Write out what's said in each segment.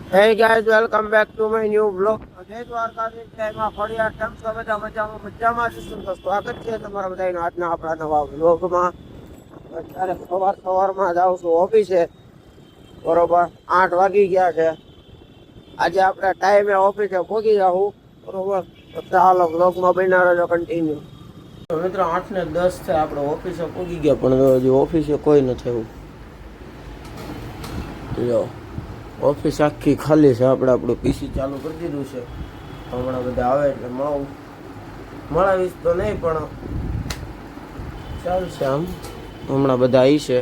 Hey guys, welcome back to my new vlog. જય દ્વારકાધીશ, જય માં ખોડિયાર. કેમ છો બધા? મજામાં છું. તો સ્વાગત છે તમારા બધાનું આજના આપણા નવા વ્લોગમાં. અત્યારે સવારમાં જાઉં છું ઓફિસે. બરોબર 8 વાગી ગયા છે. આજે આપણે ટાઈમે ઓફિસે પહોંચી જાઉં. બરોબર, તો ચાલો વ્લોગમાં બન્યા રહેજો કન્ટિન્યુ. તો મિત્રો 8:10 છે, આપણે ઓફિસે પહોંચી ગયા, પણ હજી ઓફિસે કોઈ નથી આવ્યું. જો ઓફિસ આખી ખાલી છે. આપણું પીસી ચાલુ કરી દીધું છે. હમણાં બધા આવે એટલે મળાવીશ તો નહીં, પણ ચાલશે આમ. હમણાં બધા આવી છે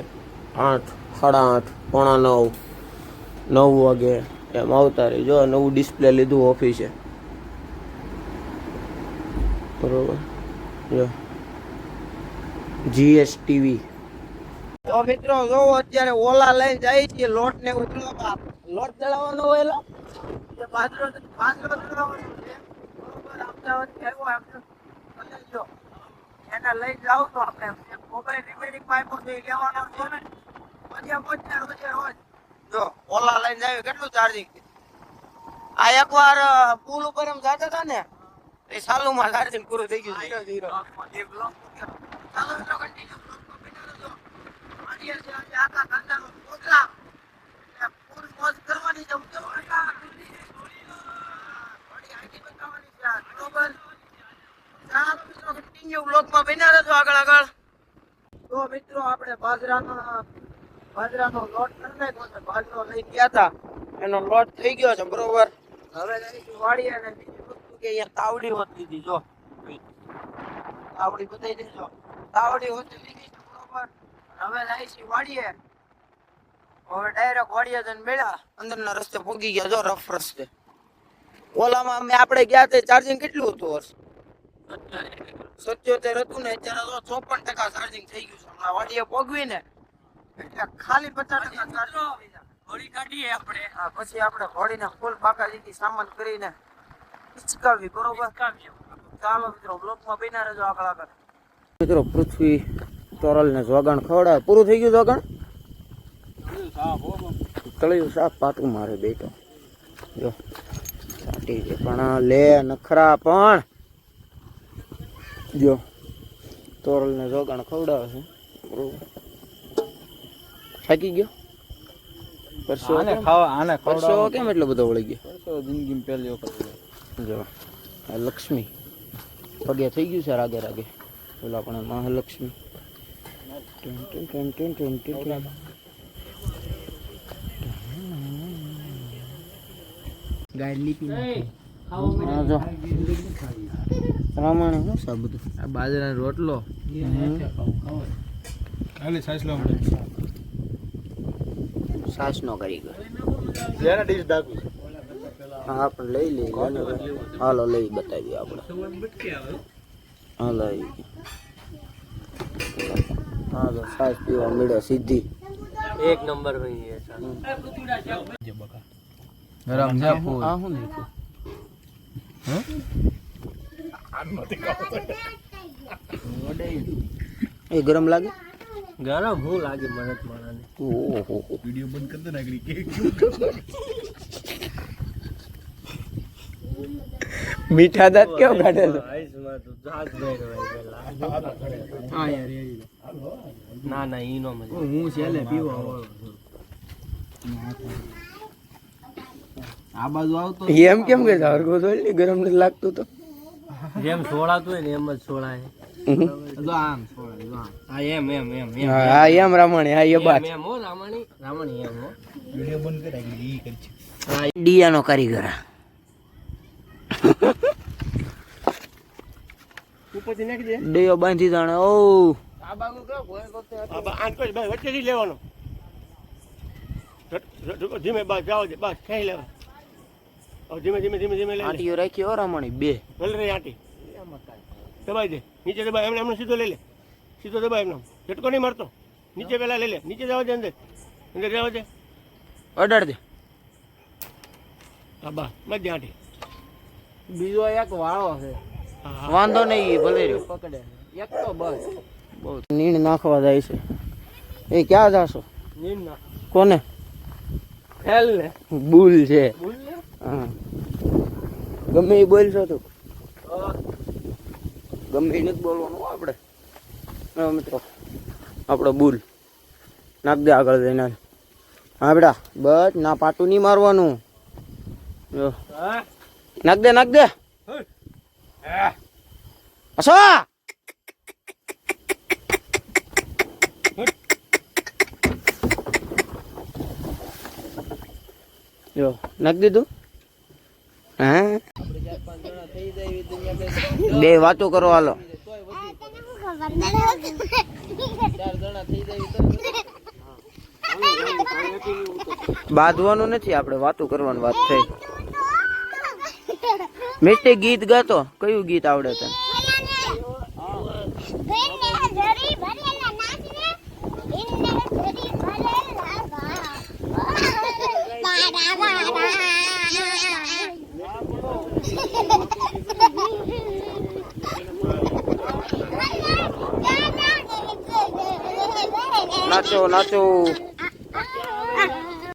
8, 8:30, 8:45, 9 વાગે એમ આવતા રહી. જો નવું ડિસ્પ્લે લીધું ઓફિસે. બરોબર, જો GSTV. તો મિત્રો જો અત્યારે ઓલા લઈને જાય છે. લોટ ને ઉતરવા, લોટ દળાવવાનો હોય એટલે બાજરો દળાવવાનો છે. બરોબર, અમદાવાદ આવ્યો આપણે જો એને લઈ જાવ તો આપણે મોબાઈલ રિપેરિંગ પાઇપો લેવાનો છે ને. પછી રોજ જો ઓલા લઈને જાય. કેટલું ચાર્જિંગ? આ એકવાર પુલ ઉપર એમ જતા હતા ને, એ સાલુમાં ચાર્જિંગ પૂરું થઈ ગયું છે. તો મિત્રો આપણે બાજરાનો લોટ કરી નાખ્યો છે. બાજરો લઈ ગયા હતા, એનો લોટ થઈ ગયો છે. બરોબર, હવે વાળી અને બીજી વસ્તુ કે અહીંયા તાવડી હોતી હતી. જો તાવડી બતાવી દેજો. તાવડી હોતી લીધી છે. બરોબર, હવે લાઈસી વાળીએ. હવે ડાયરેક્ટ વાળીએ જઈને મેળા અંદરના રસ્તે પોગી ગયા. જો રફ રસ્તે. ઓલામાં આપણે ગયા તે ચાર્જિંગ કેટલું હતું? વર્ષ 77 હતું ને, અત્યારે તો 54% ચાર્જિંગ થઈ ગયું છે. હમણાં વાડીએ પોગવી ને એટલે ખાલી 50% ઘોડી કાઢીએ આપણે. હા, પછી આપણે ઘોડીને ફૂલ બાકાજીથી સામાન કરીને હિચકાવી. બરોબર, ચાલો મિત્રો બ્લોકમાં બન્યા રહેજો આગળ. મિત્રો પૃથ્વી તોરલ ને જોગાણ ખવડાવે. પૂરું થઈ ગયું જોગાણ? તળિયું સાફ પાટું મારે બેટો. જો સાટી છે પણ લે નખરા. પણ જો તોરલ ને જોગાણ ખવડાવે છે. બરોબર, થાકી ગયો? પરસો કેમ એટલો બધો વળી ગયો? જિંદગી પહેલી વખત. જો આ લક્ષ્મી પગે થઈ ગયું છે રાગે રાગે. બોલો આપણે મહાલક્ષ્મી. ગાય લીપી રામાણે શું છે બધું? આ બાજરાનો રોટલો. સાસ નો કરી ગયો. હા, પણ લઈ લઈએ. હાલો લઈ બતાવીએ આપણે. હાલો હાલો સાસ પીવા મળે સીધી. એક નંબર ભાઈ. ગરમ છે ફૂલ. આ શું લીધું? એ ગરમ લાગે? ગરમ હું લાગે મને માણાને. ઓહો, વિડિયો બંધ કરી દે નાગરી કે મીઠા દાંત કેમ કાઢે છે? આઈસમાં તો જાગ ગઈ ભાઈ. હા યાર એ ના ઈ નો મજા. હું છેલે પીવા વાળો છું. આ બાજુ આવતો એમ કેમ કે હરગો જોઈ ગરમ નથી લાગતું? તો જેમ સોળાતું હોય ને એમ જ સોળાય. જો આમ સોળાય. હા એમ હા એમ રામણી. હા એ બાત એમ હો રામણી એમ હો. વિડિયો બંધ કરાવી ઈ કરી છે. હા ડીયાનો કારીગર. ઉપરથી નાખી દે. ડીયો બાંધી જાણે. ઓ આ બાગુ કે ભોય કરતે આ આંખ પર વચ્ચે થી લેવાનો. ધીમે બસ જાવ દે. બસ ખાઈ લેવા. ધીમે લે. આટીઓ રાખી હો રામણી. બે ભલે રે આટી દબાઈ દે. નીચે દબાઈ. એમને સીધો લઈ લે. સીધો દબાઈ. એમને ઝટકો નહીં મારતો. નીચે પેલા લઈ લે. નીચે જવા દે. અંદર જવા દે. અડાડ દે. હા બસ મત આટી. બીજો એક વાળો છે. વાંધો નહીં, ભલે રહ્યો પકડે. એક તો બસ બહુ. નીણ નાખવા જાય છે. એ ક્યાં જાશો? નીણ નાખ. કોને? હેલ ને બુલ છે. બોલ ને હા ગમે એ બોલશો તું, ગમે એ નથી બોલવાનું હો આપણે. હા મિત્રો આપણો બુલ નાખ દે આગળ જઈને. હા બેટા બસ ના પાટું નહીં મારવાનું. જો હા નાખ દે નાખ દે. અસો જો નાખ દીધું. હા બે વાતો કરો હાલો. બાંધવાનું નથી આપણે વાતો કરવાની વાત થઈ. મિસ્ટી ગીત ગાતો કયું ગીત આવડે તને? નાચો નાચો.